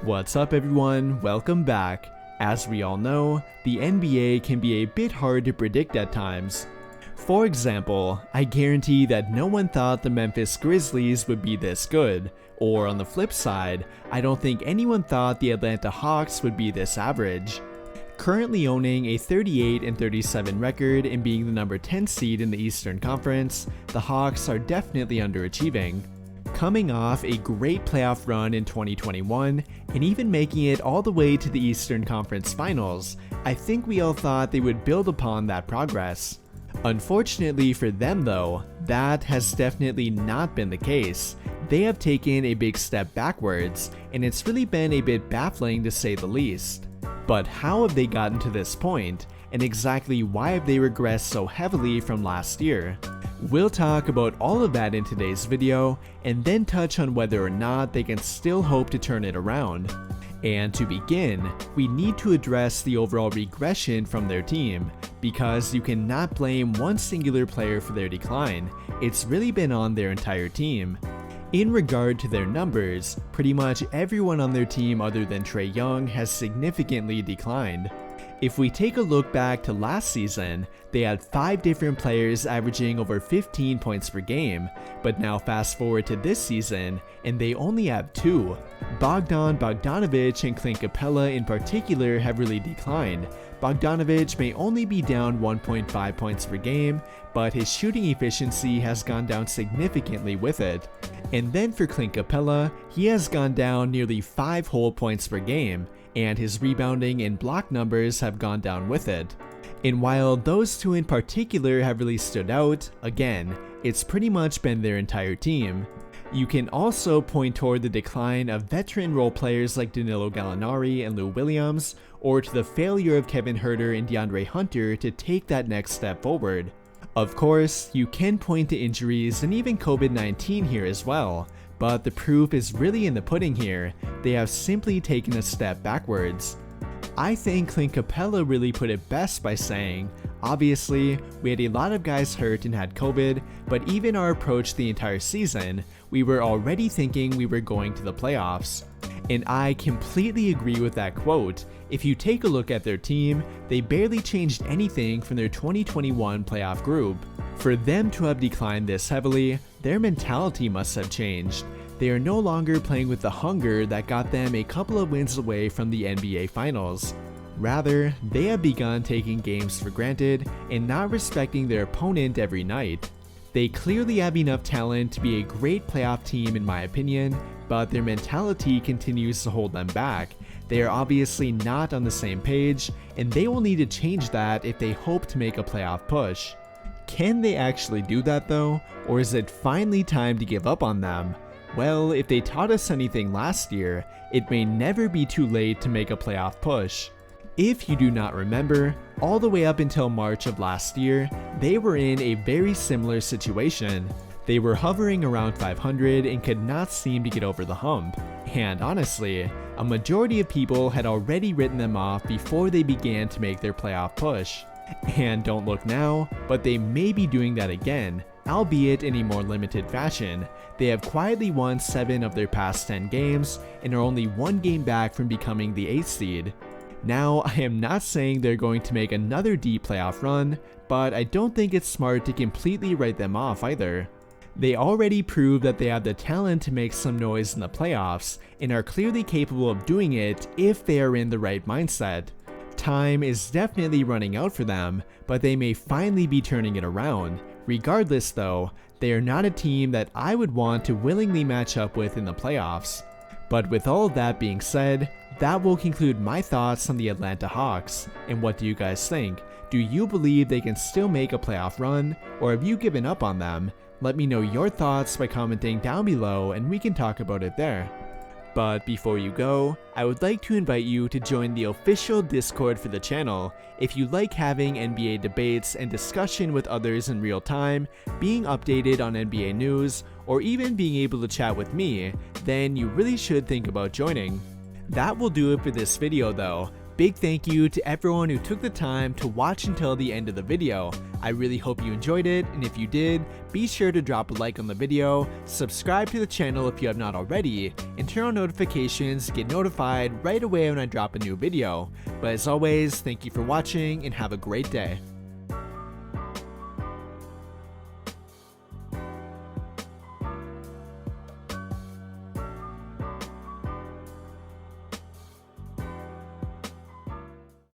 What's up everyone, welcome back. As we all know, the NBA can be a bit hard to predict at times. For example, I guarantee that no one thought the Memphis Grizzlies would be this good, or on the flip side, I don't think anyone thought the Atlanta Hawks would be this average. Currently owning a 38-37 record and being the number 10 seed in the Eastern Conference, the Hawks are definitely underachieving. Coming off a great playoff run in 2021 and even making it all the way to the Eastern Conference Finals, I think we all thought they would build upon that progress. Unfortunately for them though, that has definitely not been the case. They have taken a big step backwards, and it's really been a bit baffling to say the least. But how have they gotten to this point, and exactly why have they regressed so heavily from last year? We'll talk about all of that in today's video, and then touch on whether or not they can still hope to turn it around. And to begin, we need to address the overall regression from their team, because you cannot blame one singular player for their decline. It's really been on their entire team. In regard to their numbers, pretty much everyone on their team other than Trae Young has significantly declined. If we take a look back to last season, they had 5 different players averaging over 15 points per game, but now fast forward to this season, and they only have 2. Bogdanovic and Clint Capella in particular have really declined. Bogdanovic may only be down 1.5 points per game, but his shooting efficiency has gone down significantly with it. And then for Clint Capella, he has gone down nearly 5 whole points per game, and his rebounding and block numbers have gone down with it. And while those two in particular have really stood out, again, it's pretty much been their entire team. You can also point toward the decline of veteran role players like Danilo Gallinari and Lou Williams, or to the failure of Kevin Huerter and DeAndre Hunter to take that next step forward. Of course, you can point to injuries and even COVID-19 here as well, but the proof is really in the pudding here. They have simply taken a step backwards. I think Clint Capella really put it best by saying, obviously, we had a lot of guys hurt and had COVID, but even our approach the entire season, we were already thinking we were going to the playoffs. And I completely agree with that quote. If you take a look at their team, they barely changed anything from their 2021 playoff group. For them to have declined this heavily, their mentality must have changed. They are no longer playing with the hunger that got them a couple of wins away from the NBA Finals. Rather, they have begun taking games for granted and not respecting their opponent every night. They clearly have enough talent to be a great playoff team in my opinion, but their mentality continues to hold them back. They are obviously not on the same page, and they will need to change that if they hope to make a playoff push. Can they actually do that though, or is it finally time to give up on them? Well, if they taught us anything last year, it may never be too late to make a playoff push. If you do not remember, all the way up until March of last year, they were in a very similar situation. They were hovering around 500 and could not seem to get over the hump. And honestly, a majority of people had already written them off before they began to make their playoff push. And don't look now, but they may be doing that again, albeit in a more limited fashion. They have quietly won 7 of their past 10 games and are only 1 game back from becoming the 8th seed. Now, I am not saying they're going to make another deep playoff run, but I don't think it's smart to completely write them off either. They already proved that they have the talent to make some noise in the playoffs and are clearly capable of doing it if they are in the right mindset. Time is definitely running out for them, but they may finally be turning it around. Regardless though, they are not a team that I would want to willingly match up with in the playoffs. But with all of that being said, that will conclude my thoughts on the Atlanta Hawks. And what do you guys think? Do you believe they can still make a playoff run, or have you given up on them? Let me know your thoughts by commenting down below and we can talk about it there. But before you go, I would like to invite you to join the official Discord for the channel. If you like having NBA debates and discussion with others in real time, being updated on NBA news, or even being able to chat with me, then you really should think about joining. That will do it for this video though. big thank you to everyone who took the time to watch until the end of the video. I really hope you enjoyed it, and if you did, be sure to drop a like on the video, subscribe to the channel if you have not already, and turn on notifications to get notified right away when I drop a new video. But as always, thank you for watching and have a great day.